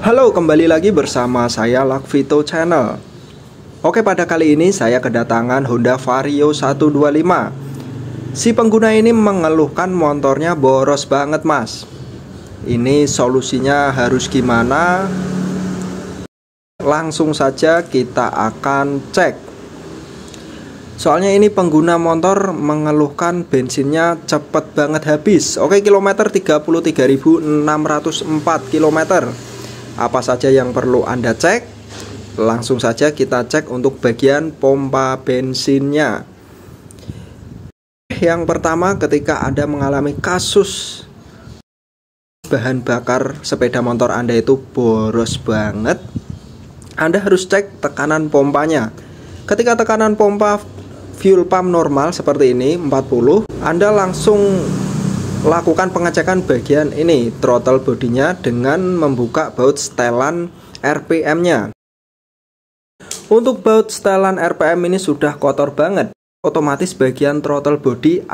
Halo, kembali lagi bersama saya Lakvito Channel. Oke, pada kali ini saya kedatangan Honda Vario 125. Si pengguna ini mengeluhkan motornya boros banget, Mas. Ini solusinya harus gimana? Langsung saja kita akan cek. Soalnya ini pengguna motor mengeluhkan bensinnya cepet banget habis. Oke, kilometer 33.604 km. Apa saja yang perlu Anda cek? Langsung saja kita cek untuk bagian pompa bensinnya. Yang pertama, ketika Anda mengalami kasus bahan bakar sepeda motor Anda itu boros banget, Anda harus cek tekanan pompanya. Ketika tekanan pompa fuel pump normal seperti ini 40, Anda langsung lakukan pengecekan bagian ini throttle bodinya dengan membuka baut setelan RPM-nya. Untuk baut setelan RPM ini sudah kotor banget, otomatis bagian throttle body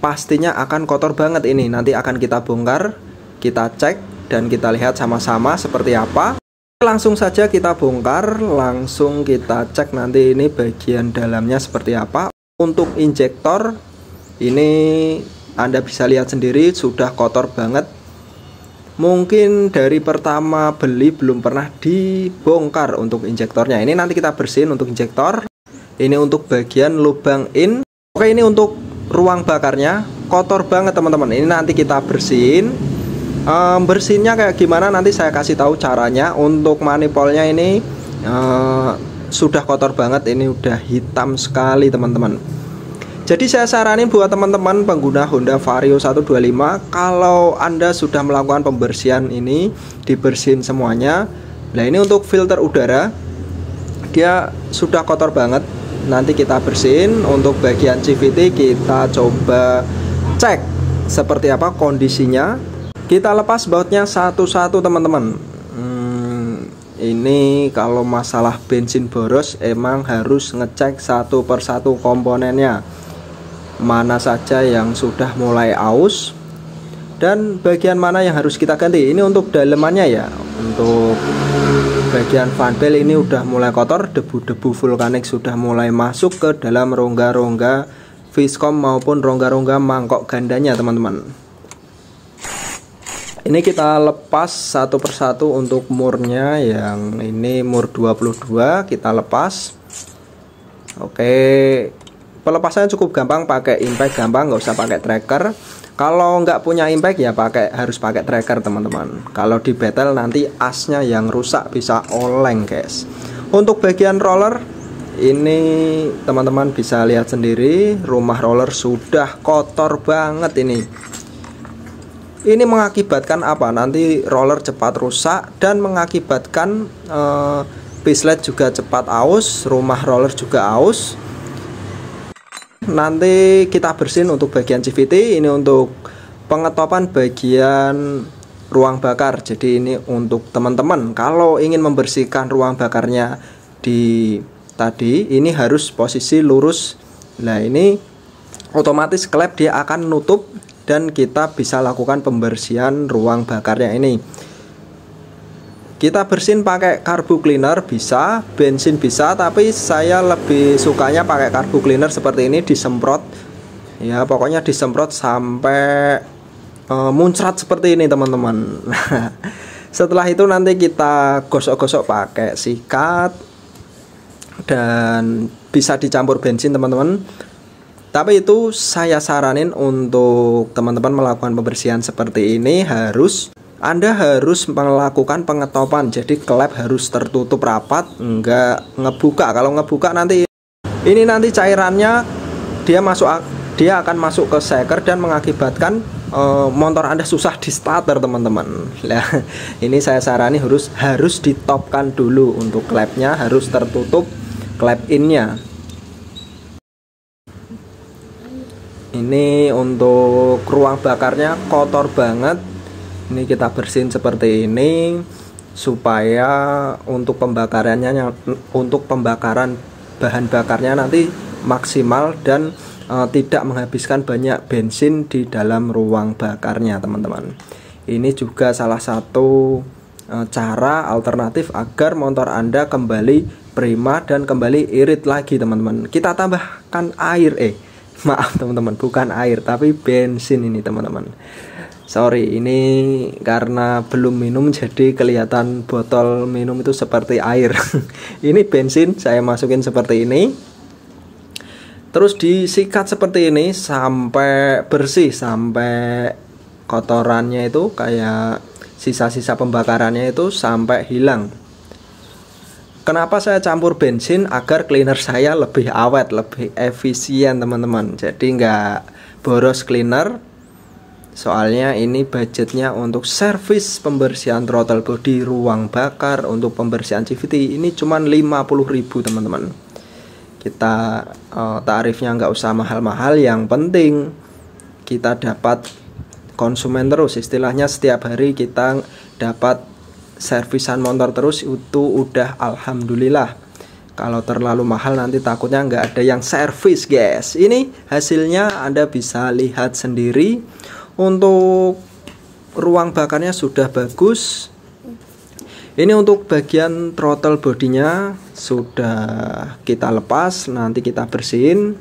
pastinya akan kotor banget. Ini nanti akan kita bongkar, kita cek dan kita lihat sama-sama seperti apa. Langsung saja kita bongkar, langsung kita cek nanti ini bagian dalamnya seperti apa. Untuk injektor ini Anda bisa lihat sendiri sudah kotor banget. Mungkin dari pertama beli belum pernah dibongkar untuk injektornya. Ini nanti kita bersihin untuk injektor. Ini untuk bagian lubang in. Oke, ini untuk ruang bakarnya kotor banget teman-teman. Ini nanti kita bersihin. Bersihnya kayak gimana nanti saya kasih tahu caranya. Untuk manifolnya ini sudah kotor banget, ini udah hitam sekali teman-teman. Jadi saya saranin buat teman-teman pengguna Honda Vario 125, kalau Anda sudah melakukan pembersihan ini, dibersihin semuanya. Nah, ini untuk filter udara, dia sudah kotor banget, nanti kita bersihin. Untuk bagian CVT kita coba cek seperti apa kondisinya. Kita lepas bautnya satu-satu teman-teman. Ini kalau masalah bensin boros emang harus ngecek satu persatu komponennya, mana saja yang sudah mulai aus dan bagian mana yang harus kita ganti. Ini untuk dalemannya ya. Untuk bagian fan belt ini udah mulai kotor, debu-debu vulkanik sudah mulai masuk ke dalam rongga-rongga viscom maupun rongga-rongga mangkok gandanya teman-teman. Ini kita lepas satu persatu. Untuk murnya, yang ini mur 22 kita lepas. Oke, pelepasannya cukup gampang, pakai impact gampang, nggak usah pakai tracker. Kalau nggak punya impact ya harus pakai tracker teman-teman. Kalau di battle nanti asnya yang rusak, bisa oleng guys. Untuk bagian roller ini teman-teman bisa lihat sendiri, rumah roller sudah kotor banget ini. Ini mengakibatkan apa? Nanti roller cepat rusak dan mengakibatkan pislet juga cepat aus, rumah roller juga aus. Nanti kita bersihin untuk bagian CVT. Ini untuk pengetopan bagian ruang bakar. Jadi ini untuk teman-teman kalau ingin membersihkan ruang bakarnya tadi ini harus posisi lurus. Nah, ini otomatis klep dia akan nutup dan kita bisa lakukan pembersihan ruang bakarnya ini. Kita bersihin pakai carbo cleaner bisa, bensin bisa, tapi saya lebih sukanya pakai carbo cleaner seperti ini, disemprot. Ya, pokoknya disemprot sampai muncrat seperti ini teman-teman. Setelah itu nanti kita gosok-gosok pakai sikat dan bisa dicampur bensin teman-teman. Tapi itu saya saranin untuk teman-teman melakukan pembersihan seperti ini Anda harus melakukan pengetopan. Jadi klep harus tertutup rapat, enggak ngebuka. Kalau ngebuka nanti cairannya dia akan masuk ke shaker dan mengakibatkan motor Anda susah di starter teman-teman. Nah, ini saya sarani harus ditopkan dulu. Untuk klepnya harus tertutup, klep innya. Ini untuk ruang bakarnya kotor banget. Ini kita bersihin seperti ini supaya untuk pembakaran bahan bakarnya nanti maksimal dan tidak menghabiskan banyak bensin di dalam ruang bakarnya teman-teman. Ini juga salah satu cara alternatif agar motor Anda kembali prima dan kembali irit lagi teman-teman. Kita tambahkan air, maaf teman-teman, bukan air tapi bensin ini teman-teman. Sorry, ini karena belum minum jadi kelihatan botol minum itu seperti air. Ini bensin, saya masukin seperti ini. Terus disikat seperti ini sampai bersih, sampai kotorannya itu kayak sisa-sisa pembakarannya itu sampai hilang. Kenapa saya campur bensin? Agar cleaner saya lebih awet, lebih efisien teman-teman. Jadi nggak boros cleaner. Soalnya ini budgetnya untuk servis pembersihan throttle body, ruang bakar, untuk pembersihan CVT ini cuman 50.000 teman-teman. Kita tarifnya nggak usah mahal-mahal, yang penting kita dapat konsumen terus, istilahnya setiap hari kita dapat servisan motor terus, itu udah alhamdulillah. Kalau terlalu mahal nanti takutnya nggak ada yang servis guys. Ini hasilnya Anda bisa lihat sendiri. Untuk ruang bakarnya sudah bagus. Ini untuk bagian throttle bodinya sudah kita lepas, nanti kita bersihin.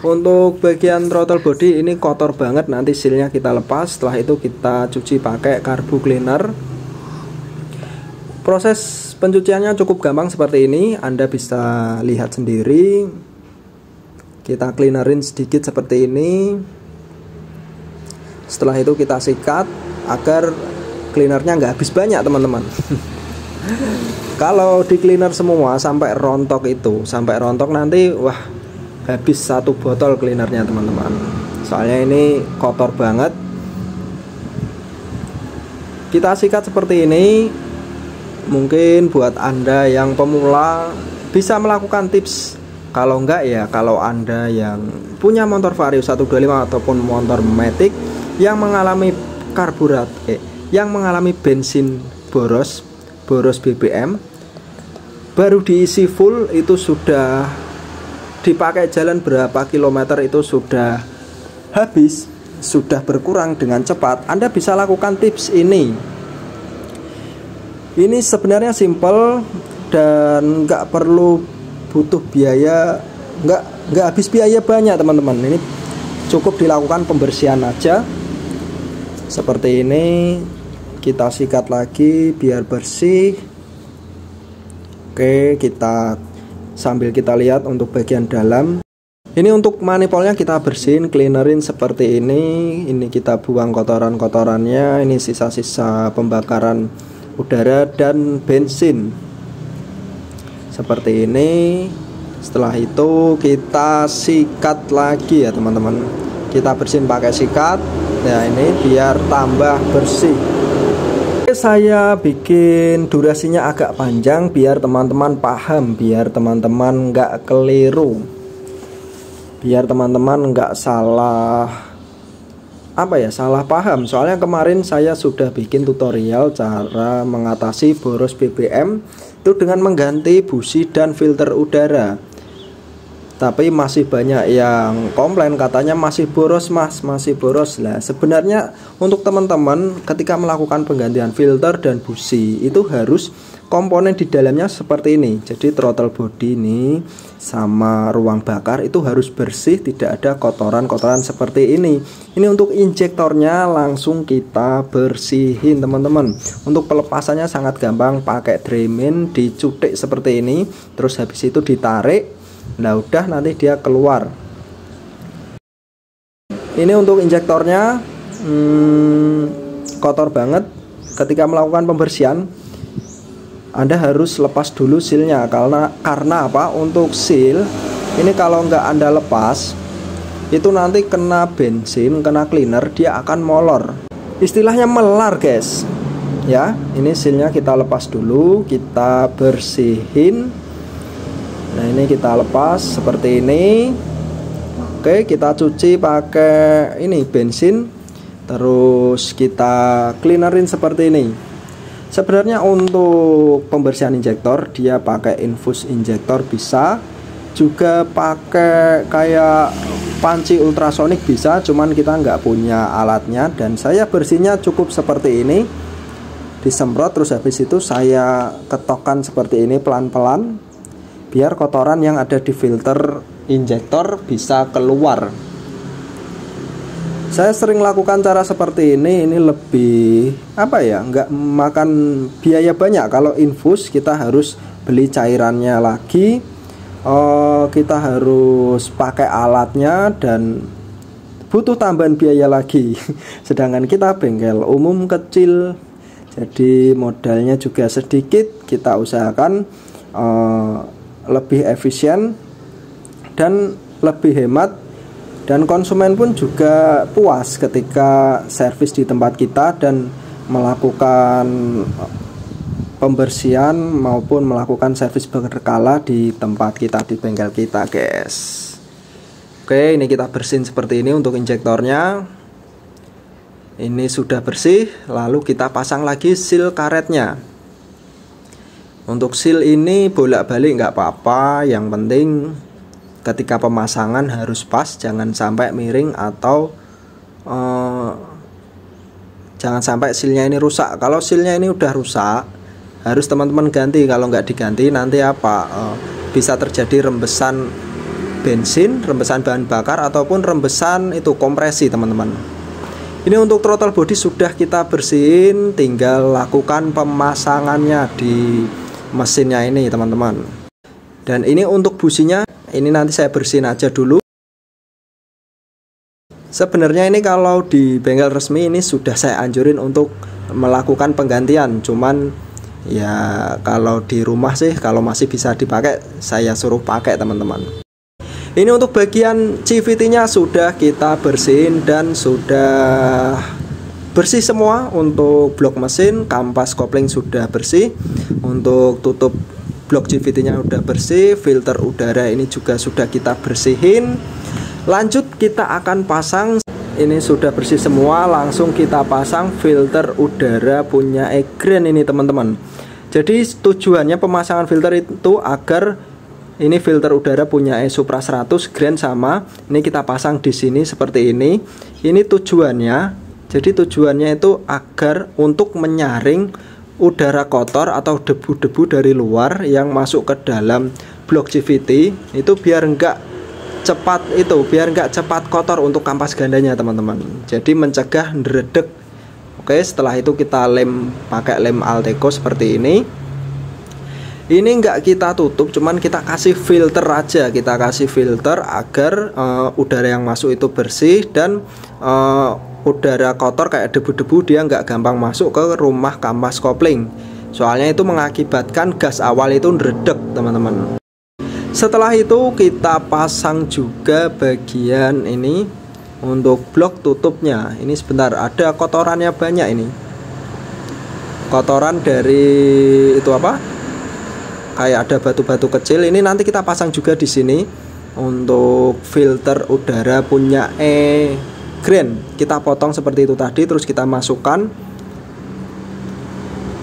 Untuk bagian throttle body ini kotor banget, nanti sealnya kita lepas. Setelah itu kita cuci pakai carbo cleaner. Proses pencuciannya cukup gampang seperti ini, Anda bisa lihat sendiri. Kita cleanerin sedikit seperti ini. Setelah itu kita sikat agar cleanernya nggak habis banyak teman-teman. Kalau di cleaner semua sampai rontok nanti wah, habis satu botol cleanernya teman-teman. Soalnya ini kotor banget. Kita sikat seperti ini. Mungkin buat Anda yang pemula bisa melakukan tips. Kalau enggak ya, kalau Anda yang punya motor Vario 125 ataupun motor Matic yang mengalami yang mengalami bensin boros BBM, baru diisi full itu sudah dipakai jalan berapa kilometer itu sudah habis, sudah berkurang dengan cepat, Anda bisa lakukan tips ini. Ini sebenarnya simple dan nggak perlu butuh biaya, nggak habis biaya banyak teman-teman. Ini cukup dilakukan pembersihan aja seperti ini. Kita sikat lagi biar bersih. Oke, kita sambil kita lihat untuk bagian dalam. Ini untuk manifolnya kita bersihin, cleanerin seperti ini. Ini kita buang kotoran-kotorannya. Ini sisa-sisa pembakaran udara dan bensin seperti ini. Setelah itu kita sikat lagi ya teman-teman. Kita bersihin pakai sikat. Nah ini biar tambah bersih. Saya bikin durasinya agak panjang biar teman-teman paham, biar teman-teman nggak keliru, biar teman-teman nggak salah salah paham. Soalnya kemarin saya sudah bikin tutorial cara mengatasi boros BBM itu dengan mengganti busi dan filter udara. Tapi masih banyak yang komplain katanya masih boros mas, masih boros lah. Sebenarnya untuk teman-teman ketika melakukan penggantian filter dan busi itu harus komponen di dalamnya seperti ini. Jadi throttle body ini sama ruang bakar itu harus bersih, tidak ada kotoran-kotoran seperti ini. Ini untuk injektornya langsung kita bersihin teman-teman. Untuk pelepasannya sangat gampang, pakai Dremel dicutik seperti ini. Terus habis itu ditarik. Nah udah nanti dia keluar. Ini untuk injektornya kotor banget. Ketika melakukan pembersihan Anda harus lepas dulu sealnya. Karena apa? Untuk seal ini kalau nggak Anda lepas itu nanti kena bensin, kena cleaner, dia akan molor. Istilahnya melar guys. Ya, ini sealnya kita lepas dulu, kita bersihin. Nah ini kita lepas seperti ini. Oke, kita cuci pakai ini bensin. Terus kita cleanerin seperti ini. Sebenarnya untuk pembersihan injektor dia pakai infus injektor bisa, juga pakai kayak panci ultrasonik bisa, cuman kita nggak punya alatnya. Dan saya bersihnya cukup seperti ini. disemprot, terus habis itu saya ketokkan seperti ini pelan-pelan biar kotoran yang ada di filter injektor bisa keluar. Saya sering lakukan cara seperti ini lebih nggak makan biaya banyak. Kalau infus kita harus beli cairannya lagi, kita harus pakai alatnya dan butuh tambahan biaya lagi. Sedangkan kita bengkel umum kecil, jadi modalnya juga sedikit. Kita usahakan lebih efisien dan lebih hemat, dan konsumen pun juga puas ketika servis di tempat kita dan melakukan pembersihan maupun melakukan servis berkala di tempat kita, di bengkel kita, guys. Oke, ini kita bersihin seperti ini untuk injektornya. Ini sudah bersih, lalu kita pasang lagi seal karetnya. Untuk seal ini bolak-balik nggak apa-apa, yang penting ketika pemasangan harus pas, jangan sampai miring atau jangan sampai sealnya ini rusak. Kalau sealnya ini udah rusak, harus teman-teman ganti. Kalau nggak diganti nanti bisa terjadi rembesan bensin, rembesan bahan bakar, ataupun rembesan itu kompresi, teman-teman. Ini untuk throttle body sudah kita bersihin, tinggal lakukan pemasangannya di mesinnya ini, teman-teman. Dan ini untuk businya, ini nanti saya bersihin aja dulu. Sebenarnya ini kalau di bengkel resmi ini sudah saya anjurin untuk melakukan penggantian, cuman ya kalau di rumah sih kalau masih bisa dipakai saya suruh pakai, teman-teman. Ini untuk bagian CVT-nya sudah kita bersihin dan sudah bersih semua. Untuk blok mesin, kampas kopling sudah bersih. Untuk tutup blok CVT-nya udah bersih, filter udara ini juga sudah kita bersihin. Lanjut kita akan pasang, ini sudah bersih semua, langsung kita pasang filter udara punya Egren ini, teman-teman. Jadi tujuannya pemasangan filter itu agar ini filter udara punya Supra 100 Grand sama ini kita pasang di sini seperti ini. Ini tujuannya, jadi tujuannya itu agar untuk menyaring udara kotor atau debu-debu dari luar yang masuk ke dalam blok CVT itu biar enggak cepat kotor untuk kampas gandanya, teman-teman. Jadi mencegah ndredeg. Oke, setelah itu kita lem pakai lem Alteco seperti ini. Ini enggak kita tutup, cuman kita kasih filter aja. Kita kasih filter agar udara yang masuk itu bersih dan udara kotor kayak debu-debu dia nggak gampang masuk ke rumah kampas kopling. Soalnya itu mengakibatkan gas awal itu ndredeg, teman-teman. Setelah itu kita pasang juga bagian ini untuk blok tutupnya. Ini sebentar, ada kotorannya banyak ini. Kotoran dari itu kayak ada batu-batu kecil. Ini nanti kita pasang juga di sini untuk filter udara punya Egren. Kita potong seperti itu tadi, terus kita masukkan,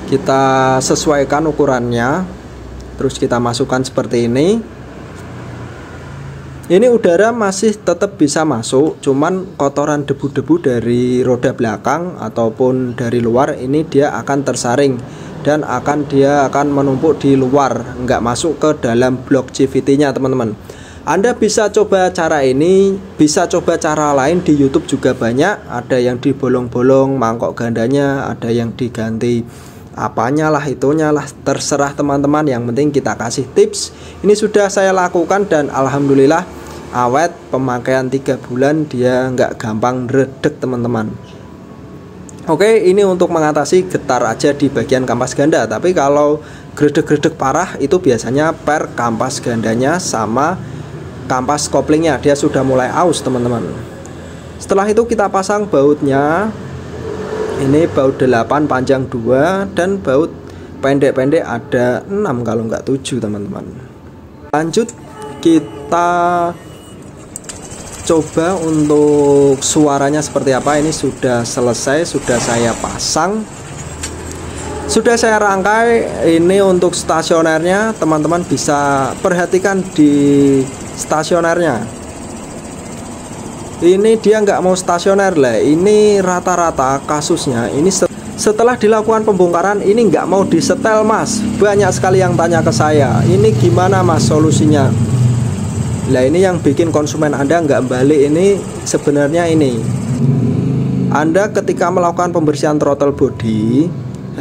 kita sesuaikan ukurannya, terus kita masukkan seperti ini. Ini udara masih tetap bisa masuk, cuman kotoran debu-debu dari roda belakang ataupun dari luar ini dia akan tersaring dan dia akan menumpuk di luar, nggak masuk ke dalam blok CVT-nya, teman-teman. Anda bisa coba cara ini, bisa coba cara lain di YouTube juga banyak. Ada yang dibolong-bolong mangkok gandanya, ada yang diganti apanya lah, itunya lah, terserah teman-teman. Yang penting kita kasih tips. Ini sudah saya lakukan dan alhamdulillah awet, pemakaian 3 bulan dia nggak gampang redek, teman-teman. Oke, ini untuk mengatasi getar aja di bagian kampas ganda. Tapi kalau gredeg-gredeg parah itu biasanya per kampas gandanya sama kampas koplingnya, dia sudah mulai aus, teman-teman. Setelah itu kita pasang bautnya. Ini baut 8 panjang 2 dan baut pendek-pendek ada 6 kalau nggak 7, teman-teman. Lanjut kita coba untuk suaranya seperti apa. Ini sudah selesai, sudah saya pasang, sudah saya rangkai. Ini untuk stasionernya, teman-teman bisa perhatikan di stasionernya. Ini dia nggak mau stasioner lah. Ini rata-rata kasusnya ini Setelah dilakukan pembongkaran ini nggak mau disetel mas. Banyak sekali yang tanya ke saya, ini gimana mas solusinya? Nah ini yang bikin konsumen Anda nggak balik ini sebenarnya ini. Anda ketika melakukan pembersihan throttle body,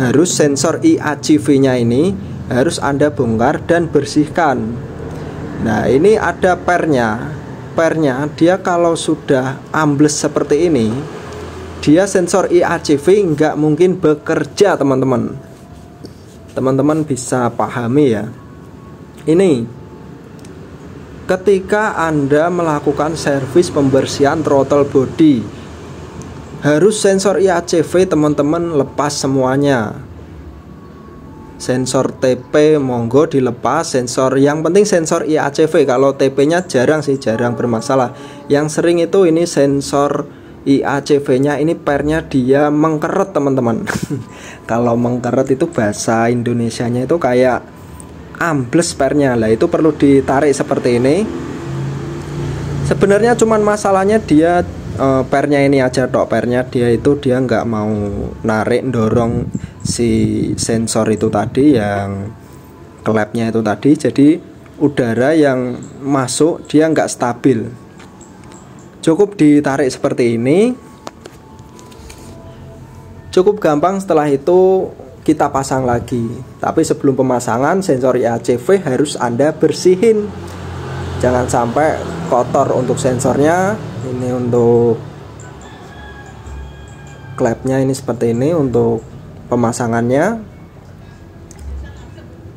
harus sensor IACV nya ini harus Anda bongkar dan bersihkan. Nah ini ada pernya dia kalau sudah ambles seperti ini, dia sensor IACV nggak mungkin bekerja teman-teman. Teman-teman bisa pahami ya. Ini ketika Anda melakukan servis pembersihan throttle body, harus sensor IACV teman-teman lepas semuanya. Sensor TP monggo dilepas, sensor yang penting sensor IACV. Kalau TP nya jarang bermasalah. Yang sering itu ini sensor IACV nya ini pernya dia mengkeret teman-teman. Kalau mengkeret itu bahasa Indonesianya itu kayak ambles pernya. Lah itu perlu ditarik seperti ini. Sebenarnya cuman masalahnya dia pernya ini aja tok. Pernya dia nggak mau narik dorong si sensor itu tadi, yang klepnya itu tadi. Jadi udara yang masuk dia nggak stabil. Cukup ditarik seperti ini, cukup gampang. Setelah itu kita pasang lagi. Tapi sebelum pemasangan sensor IACV harus Anda bersihin. Jangan sampai kotor untuk sensornya. Ini untuk klepnya ini seperti ini untuk pemasangannya.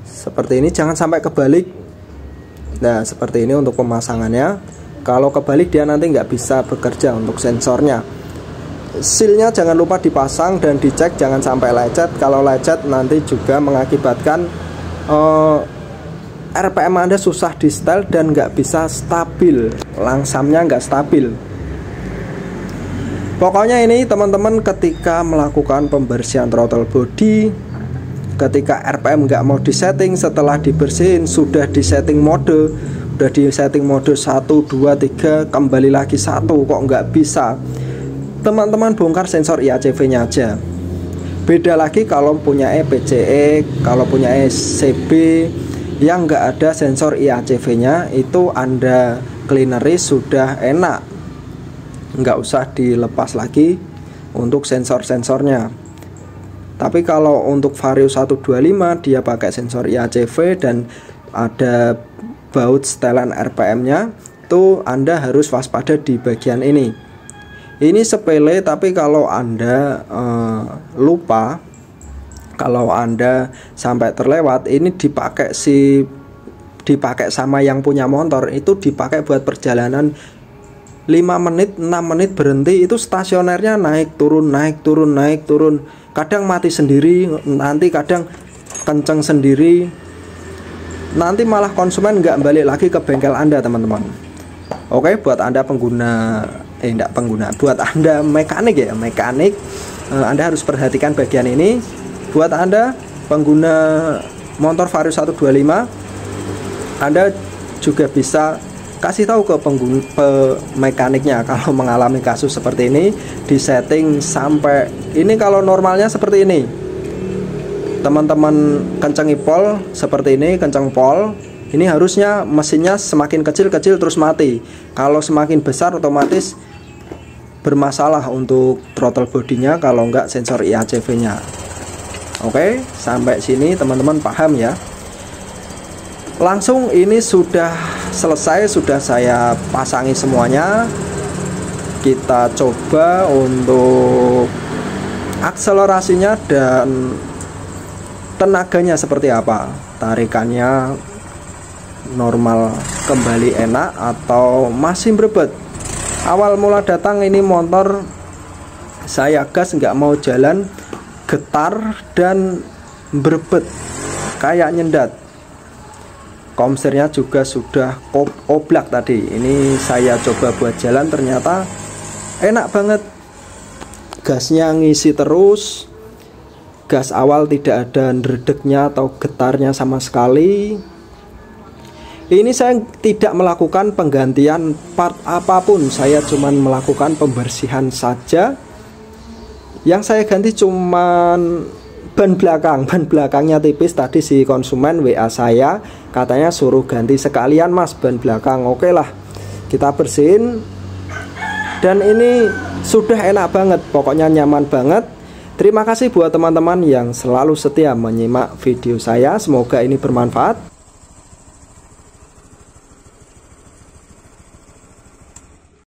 Seperti ini, jangan sampai kebalik. Nah seperti ini untuk pemasangannya. Kalau kebalik dia nanti nggak bisa bekerja untuk sensornya. Sealnya jangan lupa dipasang dan dicek, jangan sampai lecet. Kalau lecet nanti juga mengakibatkan RPM Anda susah di setel dan nggak bisa stabil, langsamnya nggak stabil. Pokoknya ini teman-teman ketika melakukan pembersihan throttle body, ketika RPM nggak mau disetting, setelah dibersihin sudah disetting mode, udah disetting mode 1, 2, 3, kembali lagi 1, kok nggak bisa. Teman-teman bongkar sensor IACV nya aja. Beda lagi kalau punya PCE, kalau punya CB yang nggak ada sensor IACV nya, itu Anda cleaneri sudah enak, nggak usah dilepas lagi untuk sensor-sensornya. Tapi kalau untuk Vario 125 dia pakai sensor IACV dan ada baut setelan RPM nya, itu Anda harus waspada di bagian ini. Ini sepele, tapi kalau Anda lupa, kalau Anda sampai terlewat, ini dipakai sama yang punya motor, itu dipakai buat perjalanan 5 menit, 6 menit berhenti, itu stasionernya naik turun, naik turun, naik turun. Kadang mati sendiri, nanti kadang kenceng sendiri. Nanti malah konsumen nggak balik lagi ke bengkel Anda teman-teman. Oke, buat Anda pengguna, buat Anda mekanik ya, Anda harus perhatikan bagian ini. Buat Anda pengguna motor Vario 125, Anda juga bisa kasih tahu ke mekaniknya kalau mengalami kasus seperti ini, disetting sampai ini. Kalau normalnya seperti ini, teman-teman kencengi pol seperti ini, kenceng pol. Ini harusnya mesinnya semakin kecil-kecil terus mati. Kalau semakin besar otomatis bermasalah untuk throttle bodinya, kalau enggak sensor IACV nya. Oke, sampai sini teman-teman paham ya. Langsung ini sudah selesai, sudah saya pasangi semuanya. Kita coba untuk akselerasinya dan tenaganya seperti apa. Tarikannya normal kembali enak atau masih berebet. Awal mula datang ini motor saya gas nggak mau jalan, getar dan berebet kayak nyendat. Komsernya juga sudah oblak tadi. Ini saya coba buat jalan, ternyata enak banget. Gasnya ngisi terus. Gas awal tidak ada ndredegnya atau getarnya sama sekali. Ini saya tidak melakukan penggantian part apapun, saya cuma melakukan pembersihan saja. Yang saya ganti cuman ban belakangnya tipis. Tadi si konsumen WA saya, katanya suruh ganti sekalian mas ban belakang. Oke lah, kita bersihin. Dan ini sudah enak banget, pokoknya nyaman banget. Terima kasih buat teman-teman yang selalu setia menyimak video saya. Semoga ini bermanfaat.